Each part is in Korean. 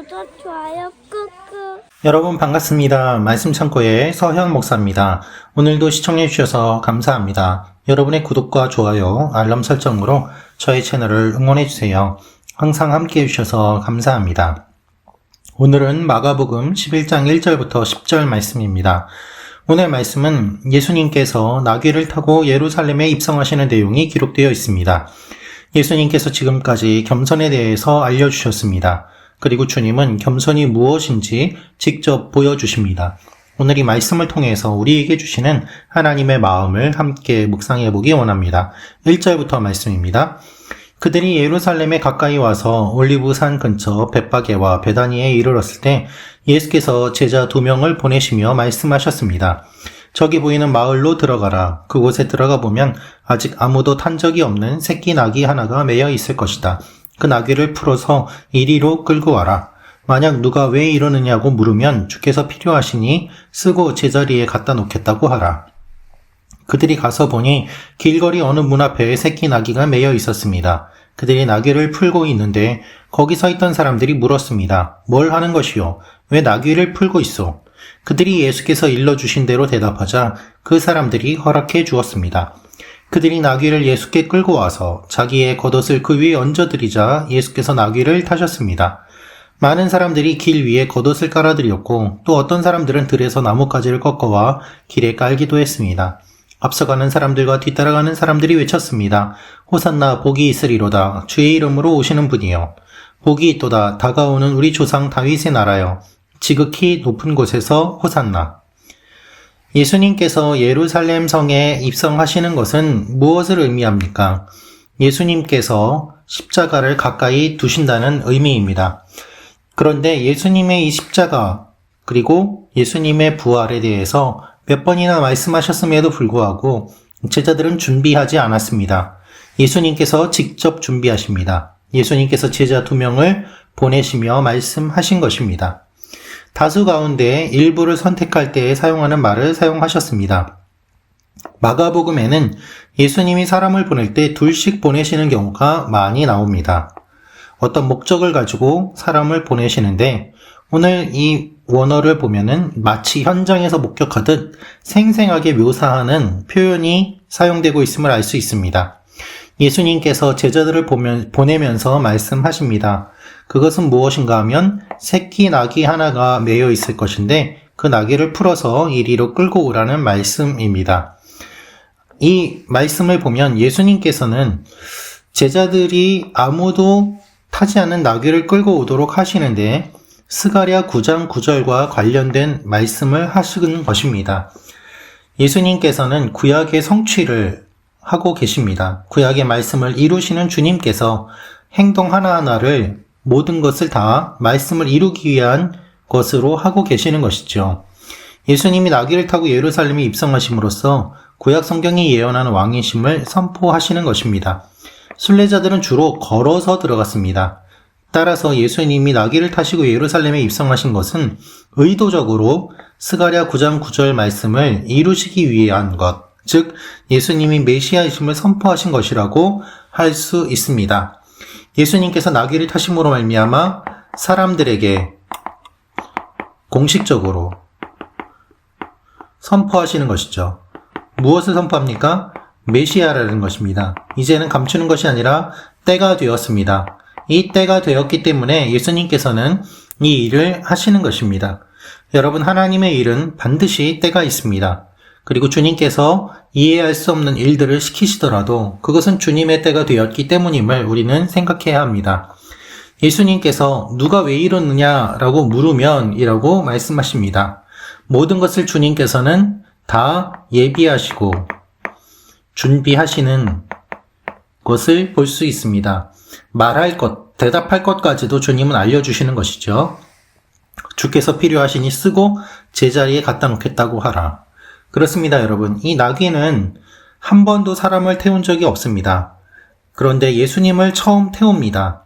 구독, 좋아요 꾹꾹. 여러분 반갑습니다. 말씀 창고의 서현 목사입니다. 오늘도 시청해 주셔서 감사합니다. 여러분의 구독과 좋아요, 알람 설정으로 저희 채널을 응원해 주세요. 항상 함께 해주셔서 감사합니다. 오늘은 마가복음 11장 1절부터 10절 말씀입니다. 오늘 말씀은 예수님께서 나귀를 타고 예루살렘에 입성하시는 내용이 기록되어 있습니다. 예수님께서 지금까지 겸손에 대해서 알려주셨습니다. 그리고 주님은 겸손이 무엇인지 직접 보여주십니다. 오늘 이 말씀을 통해서 우리에게 주시는 하나님의 마음을 함께 묵상해 보기 원합니다. 1절부터 말씀입니다. 그들이 예루살렘에 가까이 와서 올리브산 근처 벳바게와 베다니에 이르렀을 때 예수께서 제자 2명을 보내시며 말씀하셨습니다. 저기 보이는 마을로 들어가라. 그곳에 들어가 보면 아직 아무도 탄 적이 없는 새끼 나귀 하나가 매여 있을 것이다. 그 나귀를 풀어서 이리로 끌고 와라. 만약 누가 왜 이러느냐고 물으면 주께서 필요하시니 쓰고 제자리에 갖다 놓겠다고 하라. 그들이 가서 보니 길거리 어느 문 앞에 새끼 나귀가 매여 있었습니다. 그들이 나귀를 풀고 있는데 거기 서 있던 사람들이 물었습니다. 뭘 하는 것이요? 왜 나귀를 풀고 있소? 그들이 예수께서 일러주신 대로 대답하자 그 사람들이 허락해 주었습니다. 그들이 나귀를 예수께 끌고 와서 자기의 겉옷을 그 위에 얹어드리자 예수께서 나귀를 타셨습니다. 많은 사람들이 길 위에 겉옷을 깔아드렸고 또 어떤 사람들은 들에서 나뭇가지를 꺾어와 길에 깔기도 했습니다. 앞서가는 사람들과 뒤따라가는 사람들이 외쳤습니다. 호산나 복이 있으리로다. 주의 이름으로 오시는 분이요. 복이 있도다. 다가오는 우리 조상 다윗의 나라요. 지극히 높은 곳에서 호산나. 예수님께서 예루살렘 성에 입성하시는 것은 무엇을 의미합니까? 예수님께서 십자가를 가까이 두신다는 의미입니다. 그런데 예수님의 이 십자가 그리고 예수님의 부활에 대해서 몇 번이나 말씀하셨음에도 불구하고 제자들은 준비하지 않았습니다. 예수님께서 직접 준비하십니다. 예수님께서 제자 2명을 보내시며 말씀하신 것입니다. 다수 가운데 일부를 선택할 때 사용하는 말을 사용하셨습니다. 마가복음에는 예수님이 사람을 보낼 때 둘씩 보내시는 경우가 많이 나옵니다. 어떤 목적을 가지고 사람을 보내시는데 오늘 이 원어를 보면은 마치 현장에서 목격하듯 생생하게 묘사하는 표현이 사용되고 있음을 알 수 있습니다. 예수님께서 제자들을 보내면서 말씀하십니다. 그것은 무엇인가 하면 새끼 나귀 하나가 매여 있을 것인데 그 나귀를 풀어서 이리로 끌고 오라는 말씀입니다. 이 말씀을 보면 예수님께서는 제자들이 아무도 타지 않은 나귀를 끌고 오도록 하시는데 스가랴 9장 9절과 관련된 말씀을 하시는 것입니다. 예수님께서는 구약의 성취를 하고 계십니다. 구약의 말씀을 이루시는 주님께서 행동 하나하나를 모든 것을 다 말씀을 이루기 위한 것으로 하고 계시는 것이죠. 예수님이 나귀를 타고 예루살렘에 입성하심으로써 구약 성경이 예언하는 왕이심을 선포하시는 것입니다. 순례자들은 주로 걸어서 들어갔습니다. 따라서 예수님이 나귀를 타시고 예루살렘에 입성하신 것은 의도적으로 스가랴 9장 9절 말씀을 이루시기 위한 것, 즉 예수님이 메시아이심을 선포하신 것이라고 할 수 있습니다. 예수님께서 나귀를 타심으로 말미암아 사람들에게 공식적으로 선포하시는 것이죠. 무엇을 선포합니까? 메시아라는 것입니다. 이제는 감추는 것이 아니라 때가 되었습니다. 이 때가 되었기 때문에 예수님께서는 이 일을 하시는 것입니다. 여러분, 하나님의 일은 반드시 때가 있습니다. 그리고 주님께서 이해할 수 없는 일들을 시키시더라도 그것은 주님의 때가 되었기 때문임을 우리는 생각해야 합니다. 예수님께서 누가 왜 이러느냐라고 물으면 이라고 말씀하십니다. 모든 것을 주님께서는 다 예비하시고 준비하시는 것을 볼 수 있습니다. 말할 것, 대답할 것까지도 주님은 알려주시는 것이죠. 주께서 필요하시니 쓰고 제자리에 갖다 놓겠다고 하라. 그렇습니다, 여러분. 이 나귀는 한 번도 사람을 태운 적이 없습니다. 그런데 예수님을 처음 태웁니다.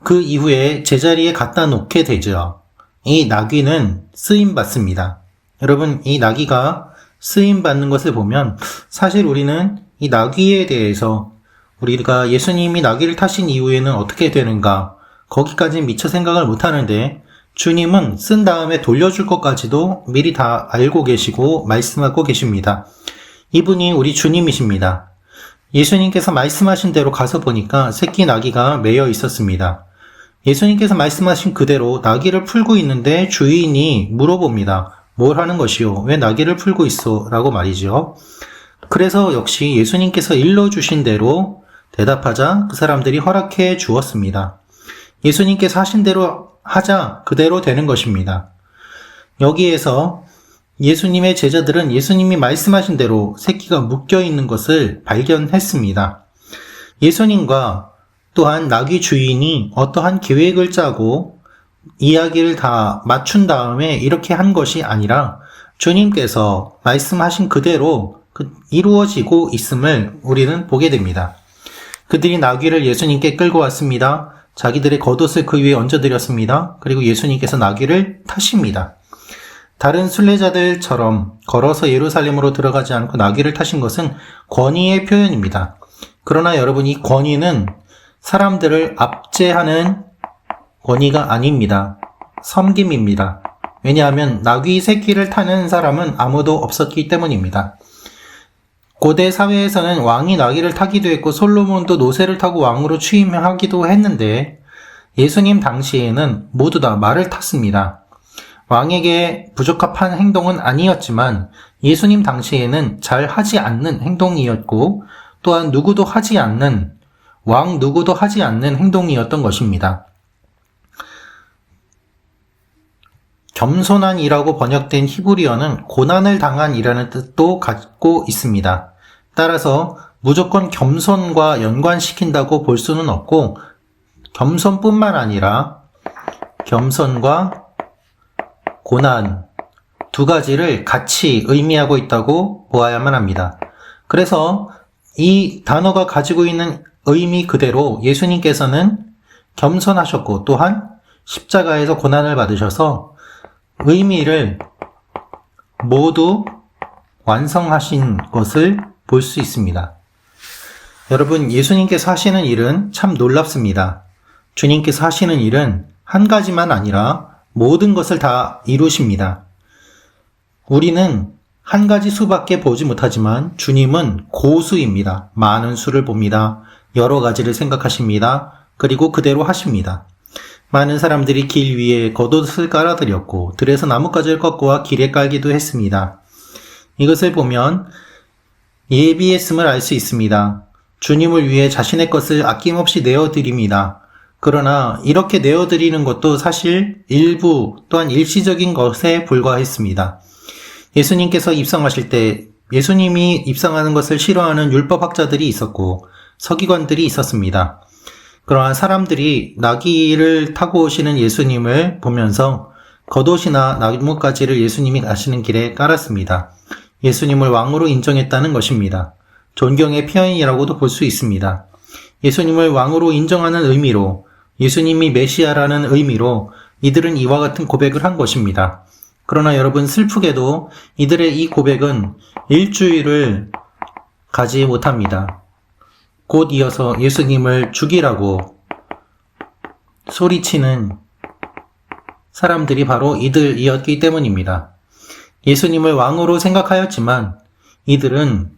그 이후에 제자리에 갖다 놓게 되죠. 이 나귀는 쓰임받습니다. 여러분, 이 나귀가 쓰임받는 것을 보면 사실 우리는 이 나귀에 대해서 우리가 예수님이 나귀를 타신 이후에는 어떻게 되는가 거기까지 미처 생각을 못하는데 주님은 쓴 다음에 돌려줄 것까지도 미리 다 알고 계시고 말씀하고 계십니다. 이분이 우리 주님이십니다. 예수님께서 말씀하신 대로 가서 보니까 새끼 나귀가 매여 있었습니다. 예수님께서 말씀하신 그대로 나귀를 풀고 있는데 주인이 물어봅니다. 뭘 하는 것이요? 왜 나귀를 풀고 있어? 라고 말이죠. 그래서 역시 예수님께서 일러주신 대로 대답하자 그 사람들이 허락해 주었습니다. 예수님께서 하신 대로 하자 그대로 되는 것입니다. 여기에서 예수님의 제자들은 예수님이 말씀하신 대로 새끼가 묶여 있는 것을 발견했습니다. 예수님과 또한 나귀 주인이 어떠한 계획을 짜고 이야기를 다 맞춘 다음에 이렇게 한 것이 아니라 주님께서 말씀하신 그대로 이루어지고 있음을 우리는 보게 됩니다. 그들이 나귀를 예수님께 끌고 왔습니다. 자기들의 겉옷을 그 위에 얹어드렸습니다. 그리고 예수님께서 나귀를 타십니다. 다른 순례자들처럼 걸어서 예루살렘으로 들어가지 않고 나귀를 타신 것은 권위의 표현입니다. 그러나 여러분, 이 권위는 사람들을 압제하는 권위가 아닙니다. 섬김입니다. 왜냐하면 나귀 새끼를 타는 사람은 아무도 없었기 때문입니다. 고대 사회에서는 왕이 나귀를 타기도 했고 솔로몬도 노새를 타고 왕으로 취임하기도 했는데 예수님 당시에는 모두 다 말을 탔습니다. 왕에게 부적합한 행동은 아니었지만 예수님 당시에는 잘 하지 않는 행동이었고 또한 왕 누구도 하지 않는 행동이었던 것입니다. 겸손한이라고 번역된 히브리어는 고난을 당한이라는 뜻도 갖고 있습니다. 따라서 무조건 겸손과 연관시킨다고 볼 수는 없고 겸손뿐만 아니라 겸손과 고난 두 가지를 같이 의미하고 있다고 보아야만 합니다. 그래서 이 단어가 가지고 있는 의미 그대로 예수님께서는 겸손하셨고 또한 십자가에서 고난을 받으셔서 의미를 모두 완성하신 것을 볼 수 있습니다. 여러분, 예수님께서 하시는 일은 참 놀랍습니다. 주님께서 하시는 일은 한 가지만 아니라 모든 것을 다 이루십니다. 우리는 한 가지 수밖에 보지 못하지만 주님은 고수입니다. 많은 수를 봅니다. 여러 가지를 생각하십니다. 그리고 그대로 하십니다. 많은 사람들이 길 위에 겉옷을 깔아드렸고 들에서 나뭇가지를 꺾어와 길에 깔기도 했습니다. 이것을 보면 예비했음을 알 수 있습니다. 주님을 위해 자신의 것을 아낌없이 내어드립니다. 그러나 이렇게 내어드리는 것도 사실 일부 또한 일시적인 것에 불과했습니다. 예수님께서 입성하실 때 예수님이 입성하는 것을 싫어하는 율법학자들이 있었고 서기관들이 있었습니다. 그러나 사람들이 나귀를 타고 오시는 예수님을 보면서 겉옷이나 나뭇가지를 예수님이 가시는 길에 깔았습니다. 예수님을 왕으로 인정했다는 것입니다. 존경의 표현이라고도 볼 수 있습니다. 예수님을 왕으로 인정하는 의미로, 예수님이 메시아라는 의미로 이들은 이와 같은 고백을 한 것입니다. 그러나 여러분, 슬프게도 이들의 이 고백은 일주일을 가지 못합니다. 곧 이어서 예수님을 죽이라고 소리치는 사람들이 바로 이들이었기 때문입니다. 예수님을 왕으로 생각하였지만 이들은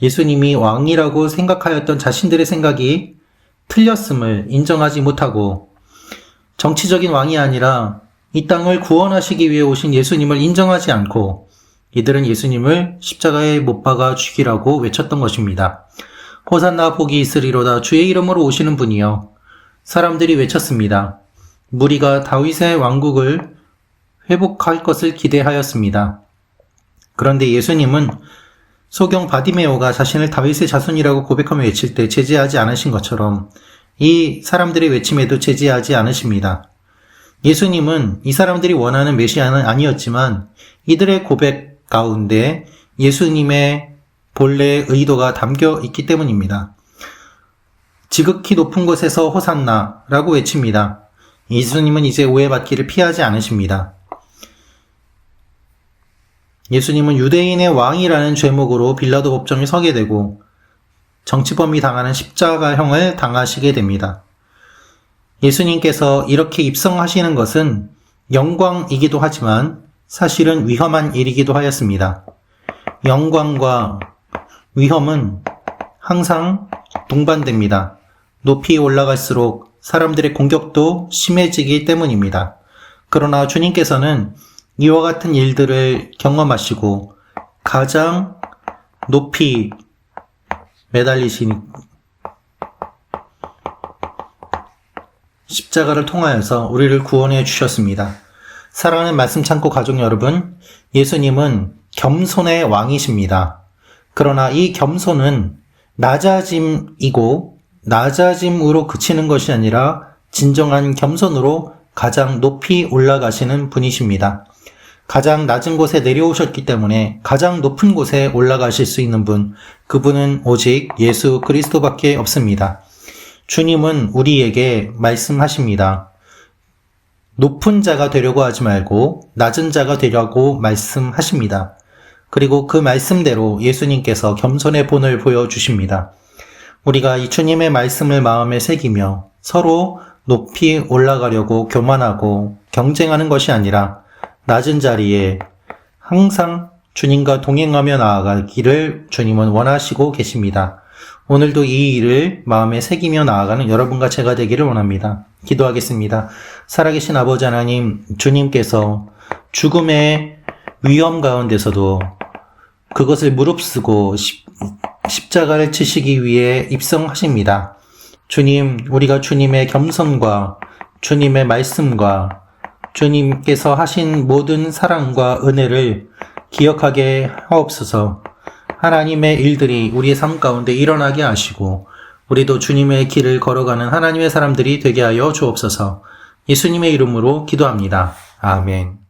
예수님이 왕이라고 생각하였던 자신들의 생각이 틀렸음을 인정하지 못하고 정치적인 왕이 아니라 이 땅을 구원하시기 위해 오신 예수님을 인정하지 않고 이들은 예수님을 십자가에 못 박아 죽이라고 외쳤던 것입니다. 호산나 복이 있으리로다 주의 이름으로 오시는 분이여. 사람들이 외쳤습니다. 무리가 다윗의 왕국을 회복할 것을 기대하였습니다. 그런데 예수님은 소경 바디메오가 자신을 다윗의 자손이라고 고백하며 외칠 때 제지하지 않으신 것처럼 이 사람들의 외침에도 제지하지 않으십니다. 예수님은 이 사람들이 원하는 메시아는 아니었지만 이들의 고백 가운데 예수님의 본래의 의도가 담겨 있기 때문입니다. 지극히 높은 곳에서 호산나라고 외칩니다. 예수님은 이제 오해받기를 피하지 않으십니다. 예수님은 유대인의 왕이라는 죄목으로 빌라도 법정에 서게 되고 정치범이 당하는 십자가형을 당하시게 됩니다. 예수님께서 이렇게 입성하시는 것은 영광이기도 하지만 사실은 위험한 일이기도 하였습니다. 영광과 위험은 항상 동반됩니다. 높이 올라갈수록 사람들의 공격도 심해지기 때문입니다. 그러나 주님께서는 이와 같은 일들을 경험하시고 가장 높이 매달리신 십자가를 통하여서 우리를 구원해 주셨습니다. 사랑하는 말씀 창고 가족 여러분, 예수님은 겸손의 왕이십니다. 그러나 이 겸손은 낮아짐이고 낮아짐으로 그치는 것이 아니라 진정한 겸손으로 가장 높이 올라가시는 분이십니다. 가장 낮은 곳에 내려오셨기 때문에 가장 높은 곳에 올라가실 수 있는 분, 그분은 오직 예수 그리스도밖에 없습니다. 주님은 우리에게 말씀하십니다. 높은 자가 되려고 하지 말고 낮은 자가 되려고 말씀하십니다. 그리고 그 말씀대로 예수님께서 겸손의 본을 보여주십니다. 우리가 이 주님의 말씀을 마음에 새기며 서로 높이 올라가려고 교만하고 경쟁하는 것이 아니라 낮은 자리에 항상 주님과 동행하며 나아가기를 주님은 원하시고 계십니다. 오늘도 이 일을 마음에 새기며 나아가는 여러분과 제가 되기를 원합니다. 기도하겠습니다. 살아계신 아버지 하나님, 주님께서 죽음의 위험 가운데서도 그것을 무릅쓰고 십자가를 치시기 위해 입성하십니다. 주님, 우리가 주님의 겸손과 주님의 말씀과 주님께서 하신 모든 사랑과 은혜를 기억하게 하옵소서. 하나님의 일들이 우리의 삶 가운데 일어나게 하시고 우리도 주님의 길을 걸어가는 하나님의 사람들이 되게 하여 주옵소서. 예수님의 이름으로 기도합니다. 아멘.